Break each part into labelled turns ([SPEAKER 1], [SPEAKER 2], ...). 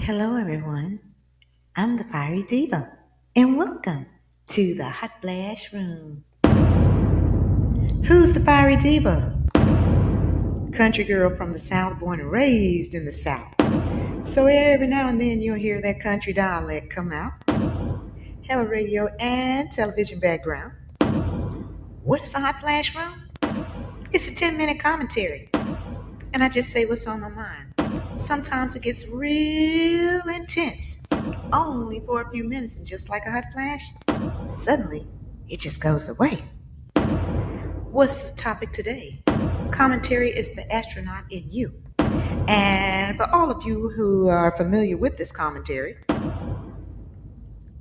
[SPEAKER 1] Hello, everyone. I'm the Fiery Diva, and welcome to the Hot Flash Room. Who's the Fiery Diva? Country girl from the South, born and raised in the South. So every now and then you'll hear that country dialect come out. Have a radio and television background. What's the Hot Flash Room? It's a 10-minute commentary, and I just say what's on my mind. Sometimes it gets real intense, only for a few minutes, and just like a hot flash, suddenly it just goes away. What's the topic today? Commentary is the astronaut in you. And for all of you who are familiar with this commentary,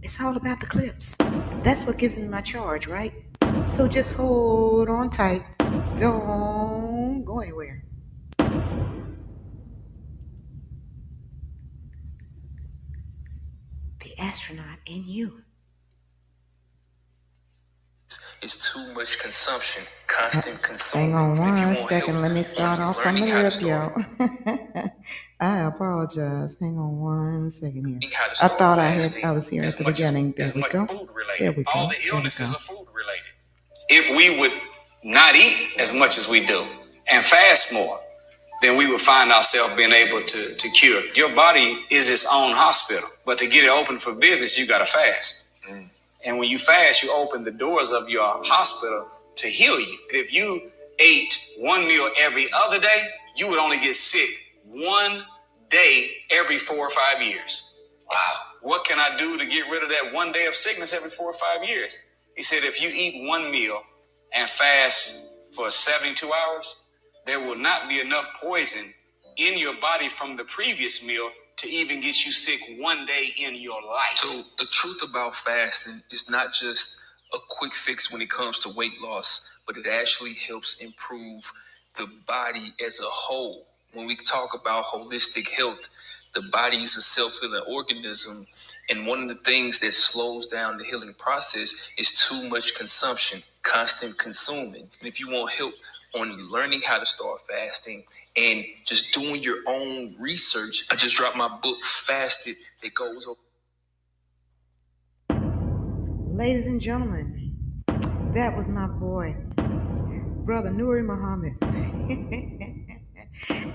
[SPEAKER 1] it's all about the clips. That's what gives me my charge, right? So just hold on tight. Don't go anywhere. The astronaut in you.
[SPEAKER 2] It's too much consumption, constant consuming.
[SPEAKER 1] Hang on
[SPEAKER 2] And if you
[SPEAKER 1] one
[SPEAKER 2] want
[SPEAKER 1] second.
[SPEAKER 2] help
[SPEAKER 1] Let me
[SPEAKER 2] on
[SPEAKER 1] start off from the
[SPEAKER 2] learning how to
[SPEAKER 1] rip,
[SPEAKER 2] store,
[SPEAKER 1] y'all. I apologize. Hang on one second here.
[SPEAKER 2] learning how to
[SPEAKER 1] I
[SPEAKER 2] store
[SPEAKER 1] thought I
[SPEAKER 2] fasting
[SPEAKER 1] was here
[SPEAKER 2] as
[SPEAKER 1] at the
[SPEAKER 2] much
[SPEAKER 1] beginning. There
[SPEAKER 2] as
[SPEAKER 1] we
[SPEAKER 2] much
[SPEAKER 1] go.
[SPEAKER 2] food
[SPEAKER 1] There
[SPEAKER 2] related.
[SPEAKER 1] we
[SPEAKER 2] All
[SPEAKER 1] go.
[SPEAKER 2] the
[SPEAKER 1] There we
[SPEAKER 2] illnesses
[SPEAKER 1] go.
[SPEAKER 2] are food related. If we would not eat as much as we do and fast more, then we would find ourselves being able to cure. Your body is its own hospital, but to get it open for business, you got to fast. And when you fast, you open the doors of your hospital to heal you. If you ate one meal every other day, you would only get sick one day every 4 or 5 years. Wow. What can I do to get rid of that one day of sickness every 4 or 5 years? He said, if you eat one meal and fast for 72 hours, there will not be enough poison in your body from the previous meal to even get you sick one day in your life. So the truth about fasting is not just a quick fix when it comes to weight loss, but it actually helps improve the body as a whole. When we talk about holistic health, the body is a self-healing organism, and one of the things that slows down the healing process is too much consumption, constant consuming. And if you want help on learning how to start fasting and just doing your own research, I just dropped my book, Fasted, that goes over.
[SPEAKER 1] Ladies and gentlemen, that was my boy, Brother Nuri Muhammad.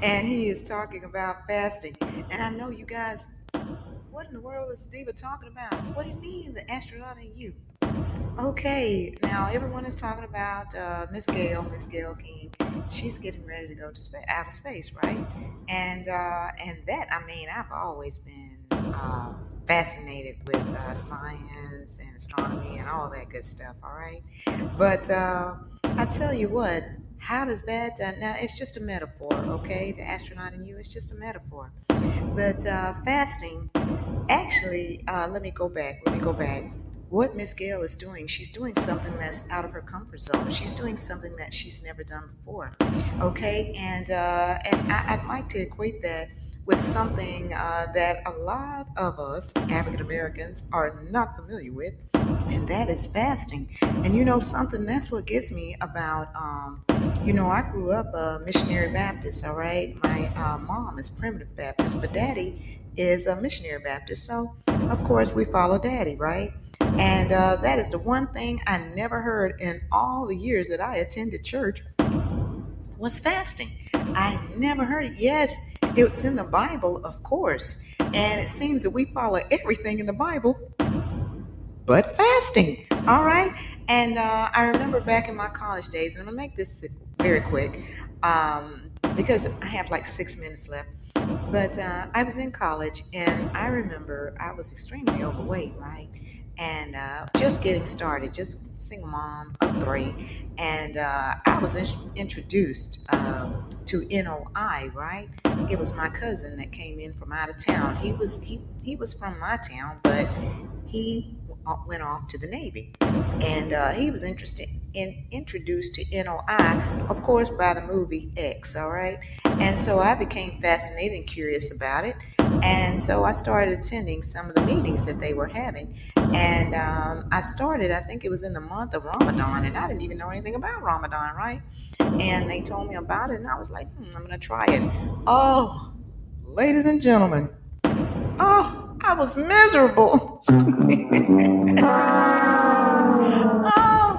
[SPEAKER 1] And he is talking about fasting. And I know you guys, what in the world is Diva talking about? What do you mean, the astronaut in you? Okay, now everyone is talking about Miss Gayle King. She's getting ready to go to outer space, right? And that, I mean, I've always been fascinated with science and astronomy and all that good stuff. All right, but I tell you what, how does that? Now it's just a metaphor, okay? The astronaut in you is just a metaphor, but fasting. Actually, let me go back. What Miss Gayle is doing, she's doing something that's out of her comfort zone. She's doing something that she's never done before. Okay, I'd like to equate that with something that a lot of us African Americans are not familiar with, and that is fasting. And you know something, that's what gets me about. I grew up a missionary Baptist. All right, my mom is primitive Baptist, but daddy is a missionary Baptist. So of course we follow daddy, right? And that is the one thing I never heard in all the years that I attended church was fasting. I never heard it. Yes, it's in the Bible, of course. And it seems that we follow everything in the Bible but fasting. All right. And I remember back in my college days, and I'm going to make this very quick because I have like 6 minutes left. But I was in college, and I remember I was extremely overweight, right? And just getting started, just single mom of three. And I was introduced to NOI, right? It was my cousin that came in from out of town. He was from my town, but he went off to the Navy, and he was introduced to NOI, of course, by the movie X. All right, and so I became fascinated and curious about it, and so I started attending some of the meetings that they were having, and I started. I think it was in the month of Ramadan, and I didn't even know anything about Ramadan, right? And they told me about it, and I was like, I'm gonna try it. Oh, ladies and gentlemen. Oh, I was miserable. Oh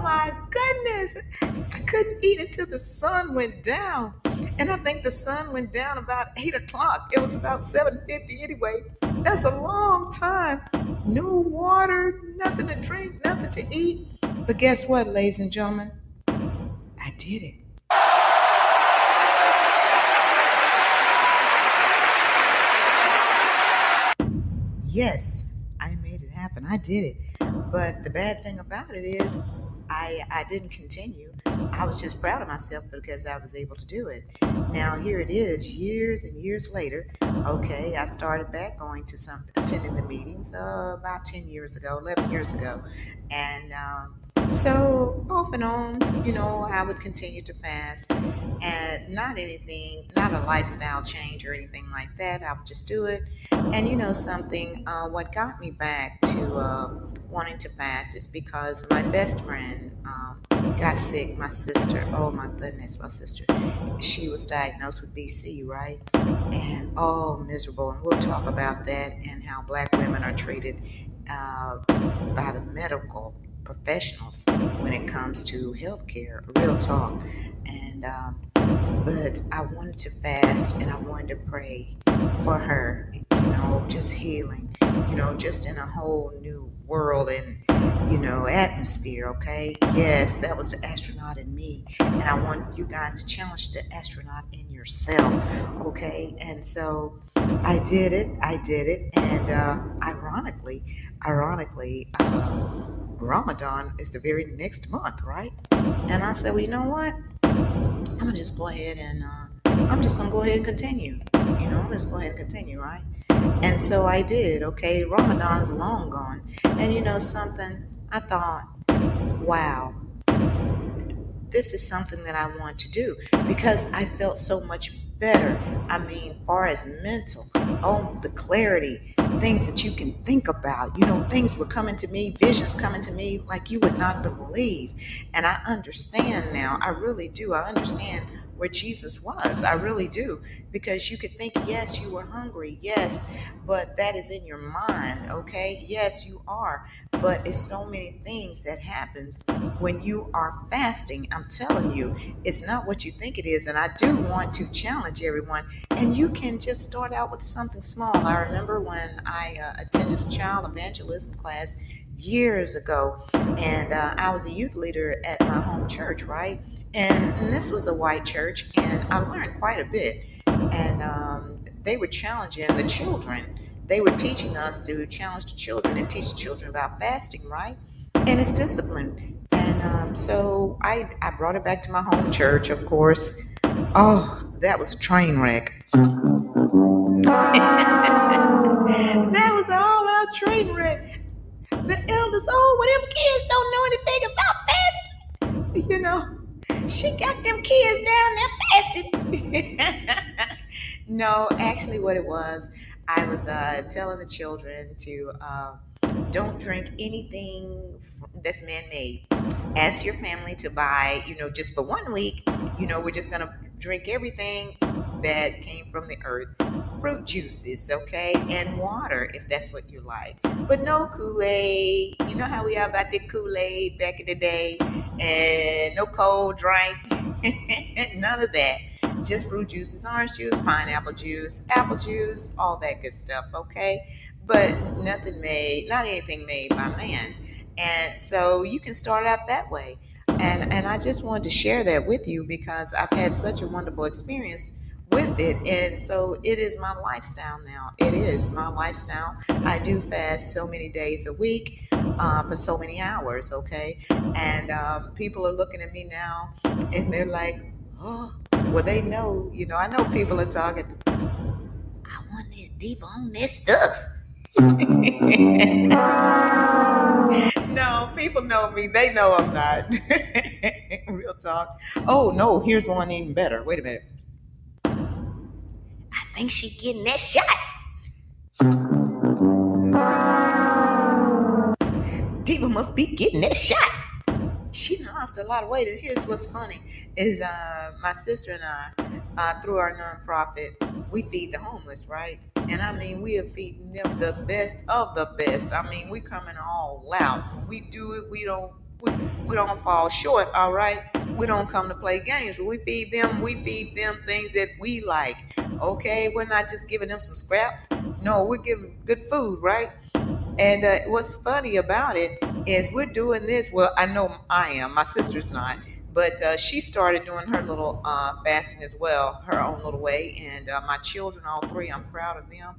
[SPEAKER 1] my goodness. I couldn't eat until the sun went down. And I think the sun went down about 8 o'clock. It was about 7:50 anyway. That's a long time. No water, nothing to drink, nothing to eat. But guess what, ladies and gentlemen? I did it. Yes, I made it happen. I did it. But the bad thing about it is I didn't continue. I was just proud of myself because I was able to do it. Now here it is, years and years later. Okay, I started back going to some attending the meetings about 10 years ago, 11 years ago. And so off and on, I would continue to fast and not anything, not a lifestyle change or anything like that. I would just do it. And something, what got me back to wanting to fast is because my best friend got sick. My sister, oh my goodness, my sister, she was diagnosed with BC, right? And oh, miserable. And we'll talk about that and how black women are treated by the medical professionals when it comes to healthcare, real talk. And but I wanted to fast and I wanted to pray for her, just healing, just in a whole new world and, atmosphere, okay? Yes, that was the astronaut in me. And I want you guys to challenge the astronaut in yourself, okay? And so I did it. I did it. And Ramadan is the very next month, right? And I said, well, you know what? I'm gonna just go ahead and I'm just gonna go ahead and continue. I'm just go ahead and continue, right? And so I did. Okay, Ramadan's long gone, and something. I thought, wow, this is something that I want to do because I felt so much better. I mean, far as mental, oh, the clarity, things that you can think about, things were coming to me, visions coming to me like you would not believe. And I understand now, I really do. I understand where Jesus was. I really do. Because you could think, yes, you were hungry, yes, but that is in your mind, okay? Yes, you are. But it's so many things that happens when you are fasting. I'm telling you, it's not what you think it is. And I do want to challenge everyone. And you can just start out with something small. I remember when I attended a child evangelism class years ago, and I was a youth leader at my home church, right? And this was a white church, and I learned quite a bit. And they were challenging the children. They were teaching us to challenge the children and teach the children about fasting, right? And it's discipline. And so I brought it back to my home church, of course. Oh, that was a train wreck. That was an all out train wreck. The elders, oh, well, them kids don't know anything about fasting. She got them kids down there fasting. No, actually, what it was, I was telling the children to don't drink anything that's man made. Ask your family to buy, just for 1 week, we're just going to drink everything that came from the earth, fruit juices, okay, and water if that's what you like. But no Kool-Aid. You know how we are about the Kool-Aid back in the day, and no cold drink, none of that. Just fruit juices, orange juice, pineapple juice, apple juice, all that good stuff, okay? But nothing made, not anything made by man. And so you can start out that way. And I just wanted to share that with you because I've had such a wonderful experience with it. And so it is my lifestyle now. It is my lifestyle. I do fast so many days a week for so many hours, okay? And people are looking at me now and they're like, oh, well, they know, I know people are talking, I want this diva on this stuff. No, people know me. They know I'm not. Real talk. Oh, no, here's one even better. Wait a minute. I think she getting that shot. Diva must be getting that shot. She lost a lot of weight. And here's what's funny is my sister and I, through our nonprofit, we feed the homeless, right? And I mean, we are feeding them the best of the best. I mean, we coming all out. When we do it, we don't fall short, all right? We don't come to play games. When we feed them things that we like. Okay, we're not just giving them some scraps. No, we're giving them good food, right? And what's funny about it is we're doing this. Well, I know I am. My sister's not, but she started doing her little fasting as well, her own little way. And my children, all three, I'm proud of them.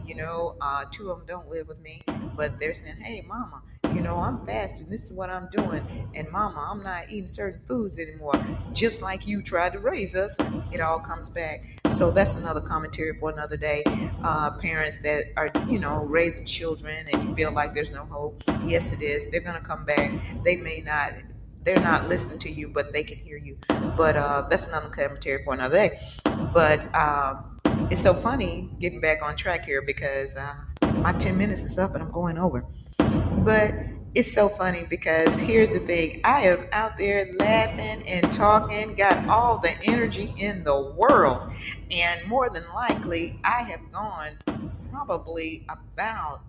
[SPEAKER 1] You know, two of them don't live with me, but they're saying, "Hey, Mama, you know, I'm fasting. This is what I'm doing. And Mama, I'm not eating certain foods anymore. Just like you tried to raise us, it all comes back." So that's another commentary for another day. Parents that are, you know, raising children and you feel like there's no hope. Yes, it is. They're going to come back. They may not, they're not listening to you, but they can hear you. But that's another commentary for another day. But it's so funny getting back on track here because my 10 minutes is up and I'm going over. But it's so funny because here's the thing. I am out there laughing and talking, got all the energy in the world. And more than likely, I have gone probably about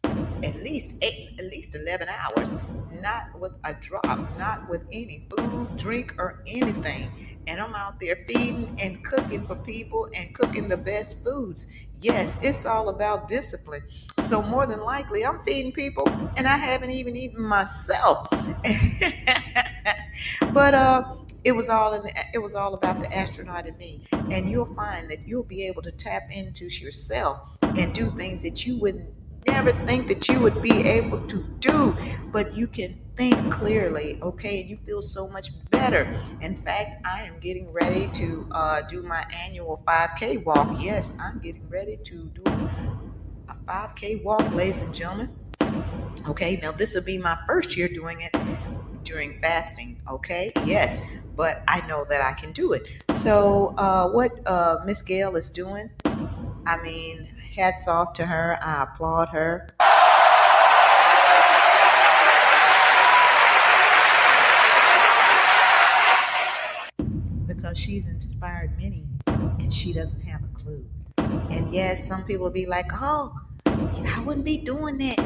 [SPEAKER 1] at least 11 hours, not with a drop, not with any food, drink, or anything. And I'm out there feeding and cooking for people and cooking the best foods. Yes, it's all about discipline. So more than likely, I'm feeding people and I haven't even eaten myself. But it was all about the astronaut in me. And you'll find that you'll be able to tap into yourself and do things that you wouldn't never think that you would be able to do, but you can think clearly, okay, and you feel so much better. In fact, I am getting ready to do my annual 5K walk. Yes, I'm getting ready to do a 5K walk, ladies and gentlemen. Okay, now this will be my first year doing it during fasting. Okay, yes, but I know that I can do it. So, what Miss Gayle is doing, I mean, hats off to her. I applaud her because she's inspired many and she doesn't have a clue. And yes, some people will be like, "Oh, I wouldn't be doing that.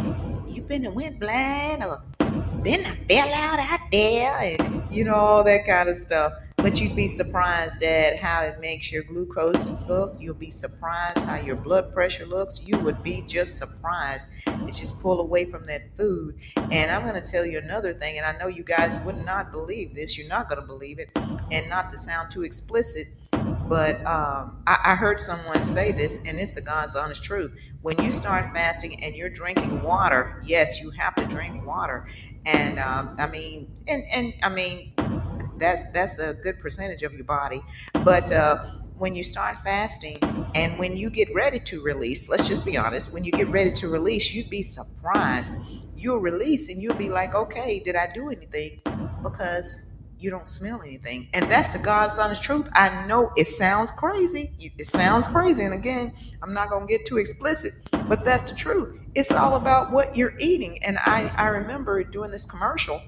[SPEAKER 1] You've been and went blind or then I fell out there," and you know, all that kind of stuff. But you'd be surprised at how it makes your glucose look. You'll be surprised how your blood pressure looks. You would be just surprised. It's just pull away from that food. And I'm going to tell you another thing, and I know you guys would not believe this. You're not going to believe it. And not to sound too explicit, but I heard someone say this, and it's the God's honest truth. When you start fasting and you're drinking water, yes, you have to drink water. And and I mean, that's a good percentage of your body. But when you start fasting and when you get ready to release, let's just be honest, when you get ready to release, you'd be surprised. You'll release and you'll be like, okay, did I do anything? Because you don't smell anything. And that's the God's honest truth. I know it sounds crazy. It sounds crazy. And again, I'm not going to get too explicit, but that's the truth. It's all about what you're eating. And I remember doing this commercial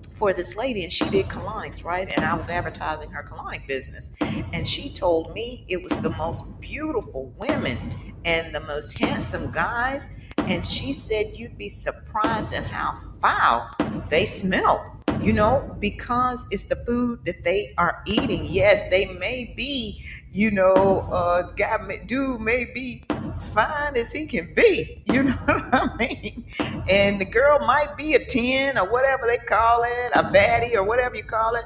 [SPEAKER 1] for this lady and she did colonics, right? And I was advertising her colonic business. And she told me it was the most beautiful women and the most handsome guys. And she said you'd be surprised at how foul they smell, you know, because it's the food that they are eating. Yes, they may be, you know, dude may be fine as he can be, you know what I mean? And the girl might be a 10 or whatever they call it, a baddie or whatever you call it,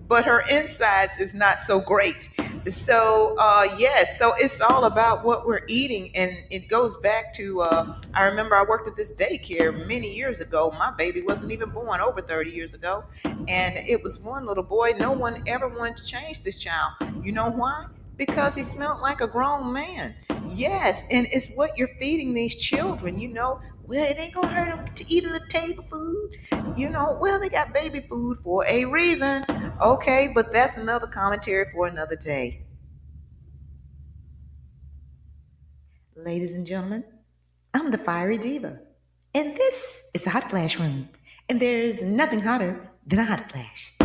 [SPEAKER 1] but her insides is not so great. So yes, so it's all about what we're eating, and it goes back to I remember I worked at this daycare many years ago. My baby wasn't even born, over 30 years ago, and it was one little boy. No one ever wanted to change this child. You know why? Because he smelled like a grown man. Yes, and it's what you're feeding these children. You know, well, it ain't gonna hurt them to eat a little table food. You know, well, they got baby food for a reason. Okay, but that's another commentary for another day. Ladies and gentlemen, I'm the Fiery Diva, and this is the Hot Flash Room. And there's nothing hotter than a hot flash.